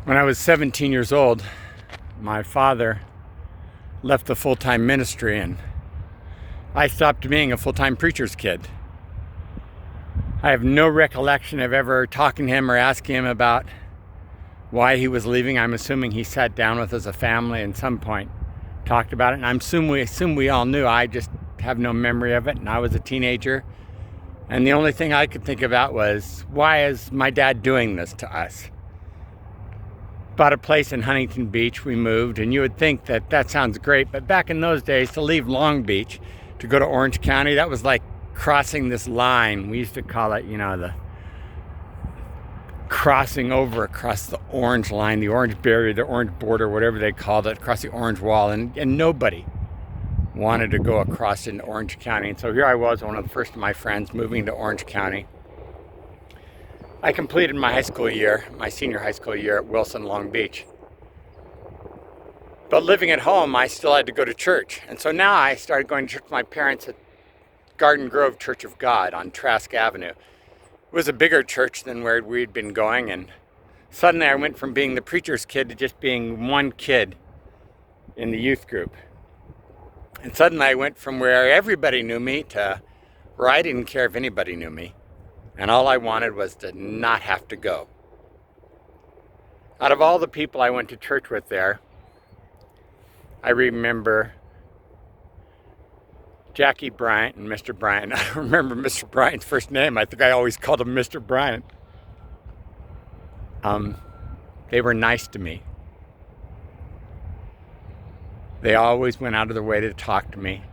When I was 17 years old, my father left the full-time ministry and I stopped being a full-time preacher's kid. I have no recollection of ever talking to him or asking him about why he was leaving. I'm assuming he sat down with us as a family at some point, talked about it, and I assume we all knew. I just have no memory of it, and I was a teenager. And the only thing I could think about was, why is my dad doing this to us? Bought a place in Huntington Beach, we moved, and you would think that that sounds great, but back in those days, to leave Long Beach to go to Orange County, that was like crossing this line. We used to call it, the crossing over across the orange line, the orange barrier, the orange border, whatever they called it, across the orange wall, and nobody wanted to go across into Orange County. And so here I was, one of the first of my friends moving to Orange County. I completed my high school year, my senior high school year at Wilson, Long Beach. But living at home, I still had to go to church. And so now I started going to church with my parents at Garden Grove Church of God on Trask Avenue. It was a bigger church than where we'd been going, and suddenly I went from being the preacher's kid to just being one kid in the youth group. And suddenly I went from where everybody knew me to where I didn't care if anybody knew me. And all I wanted was to not have to go. Out of all the people I went to church with there, I remember Jackie Bryant and Mr. Bryant. I don't remember Mr. Bryant's first name. I think I always called him Mr. Bryant. They were nice to me. They always went out of their way to talk to me.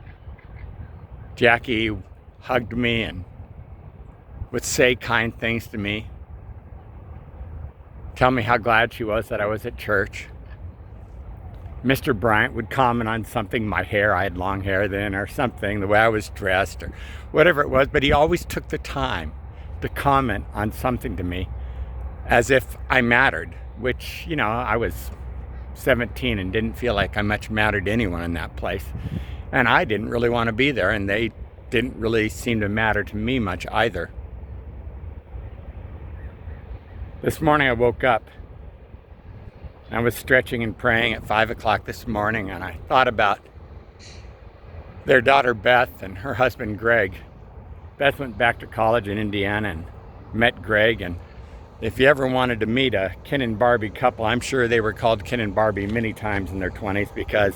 Jackie hugged me and would say kind things to me. Tell me how glad she was that I was at church. Mr. Bryant would comment on something, my hair, I had long hair then, or something, the way I was dressed, or whatever it was, but he always took the time to comment on something to me as if I mattered, which, I was 17 and didn't feel like I much mattered to anyone in that place. And I didn't really want to be there, and they didn't really seem to matter to me much either. This morning I woke up. I was stretching and praying at 5 o'clock this morning, and I thought about their daughter Beth and her husband Greg. Beth went back to college in Indiana and met Greg, and if you ever wanted to meet a Ken and Barbie couple, I'm sure they were called Ken and Barbie many times in their 20s because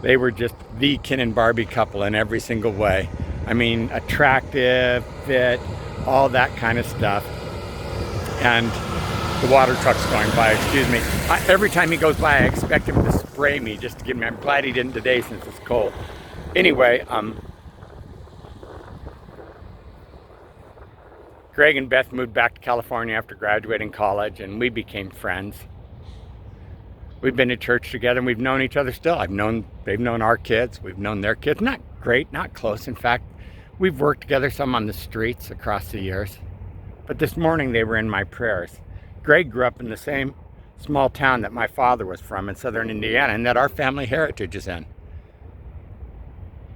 they were just the Ken and Barbie couple in every single way. I mean, attractive, fit, all that kind of stuff. And the water truck's going by, excuse me. Every time he goes by, I expect him to spray me just to get me. I'm glad he didn't today since it's cold. Anyway, Greg and Beth moved back to California after graduating college, and we became friends. We've been to church together, and we've known each other still. They've known our kids, we've known their kids. Not great, not close. In fact, we've worked together some on the streets across the years. But this morning they were in my prayers. Greg grew up in the same small town that my father was from in southern Indiana and that our family heritage is in.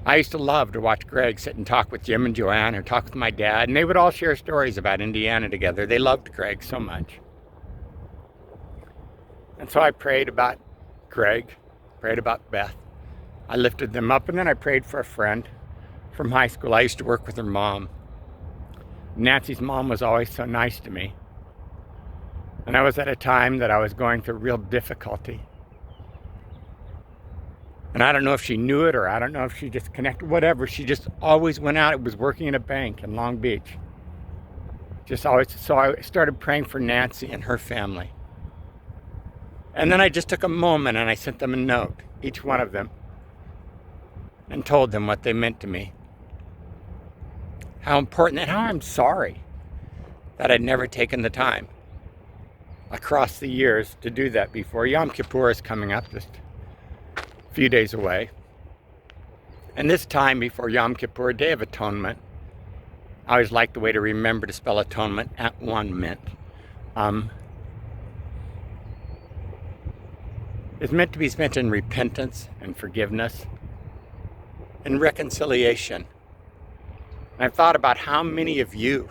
I used to love to watch Greg sit and talk with Jim and Joanne or talk with my dad, and they would all share stories about Indiana together. They loved Greg so much. And so I prayed about Greg, prayed about Beth. I lifted them up, and then I prayed for a friend from high school. I used to work with her mom. Nancy's mom was always so nice to me. And I was at a time that I was going through real difficulty. And I don't know if she knew it or I don't know if she just connected, whatever. She just always went out. It was working in a bank in Long Beach. Just always. So I started praying for Nancy and her family. And then I just took a moment and I sent them a note, each one of them, and told them what they meant to me. How important and how I'm sorry that I'd never taken the time across the years to do that before. Yom Kippur is coming up just a few days away. And this time before Yom Kippur, Day of Atonement, I always like the way to remember to spell atonement at one mint. It's meant to be spent in repentance and forgiveness and reconciliation. And I've thought about how many of you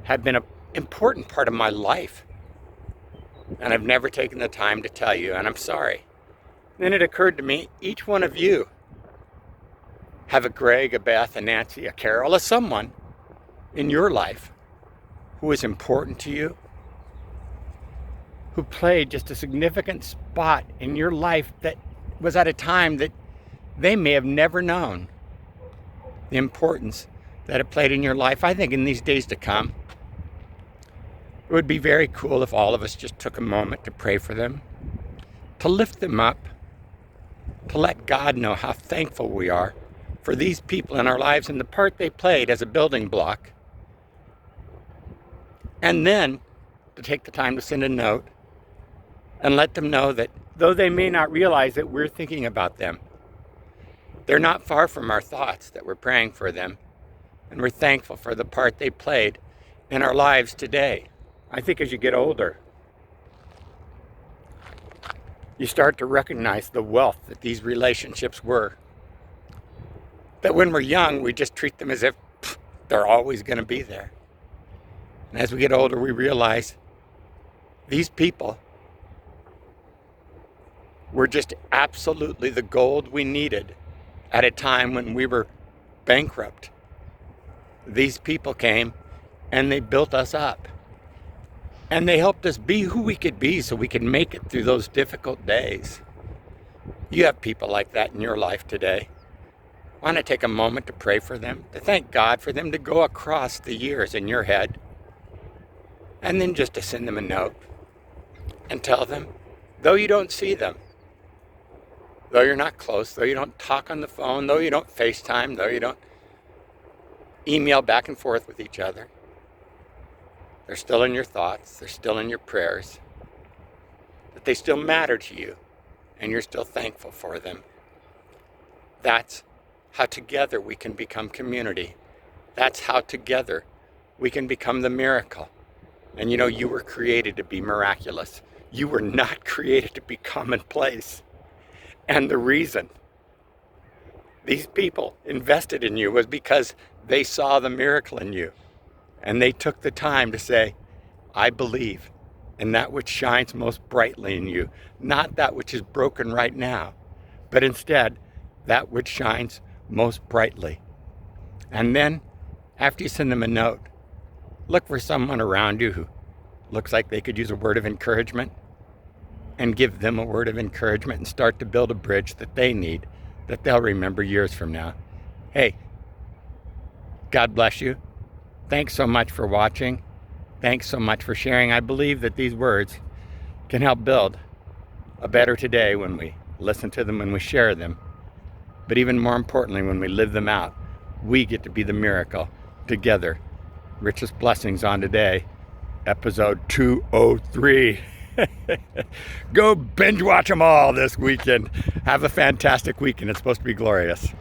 have been an important part of my life. And I've never taken the time to tell you, and I'm sorry. Then it occurred to me, each one of you have a Greg, a Beth, a Nancy, a Carol, a someone in your life who is important to you, who played just a significant spot in your life that was at a time that they may have never known the importance that it played in your life. I think in these days to come, it would be very cool if all of us just took a moment to pray for them, to lift them up, to let God know how thankful we are for these people in our lives and the part they played as a building block. And then to take the time to send a note and let them know that though they may not realize that we're thinking about them, they're not far from our thoughts, that we're praying for them, and we're thankful for the part they played in our lives today. I think as you get older, you start to recognize the wealth that these relationships were. That when we're young, we just treat them as if they're always going to be there. And as we get older, we realize these people were just absolutely the gold we needed at a time when we were bankrupt. These people came and they built us up. And they helped us be who we could be so we could make it through those difficult days. You have people like that in your life today. Why not take a moment to pray for them, to thank God for them to go across the years in your head, and then just to send them a note and tell them, though you don't see them, though you're not close, though you don't talk on the phone, though you don't FaceTime, though you don't email back and forth with each other, they're still in your thoughts, they're still in your prayers, that they still matter to you, and you're still thankful for them. That's how together we can become community. That's how together we can become the miracle. And you know, you were created to be miraculous. You were not created to be commonplace. And the reason these people invested in you was because they saw the miracle in you. And they took the time to say, I believe in that which shines most brightly in you, not that which is broken right now, but instead that which shines most brightly. And then after you send them a note, look for someone around you who looks like they could use a word of encouragement, and give them a word of encouragement and start to build a bridge that they need, that they'll remember years from now. Hey, God bless you. Thanks so much for watching. Thanks so much for sharing. I believe that these words can help build a better today when we listen to them, when we share them. But even more importantly, when we live them out, we get to be the miracle together. Richest blessings on today, episode 203. Go binge watch them all this weekend. Have a fantastic weekend. It's supposed to be glorious.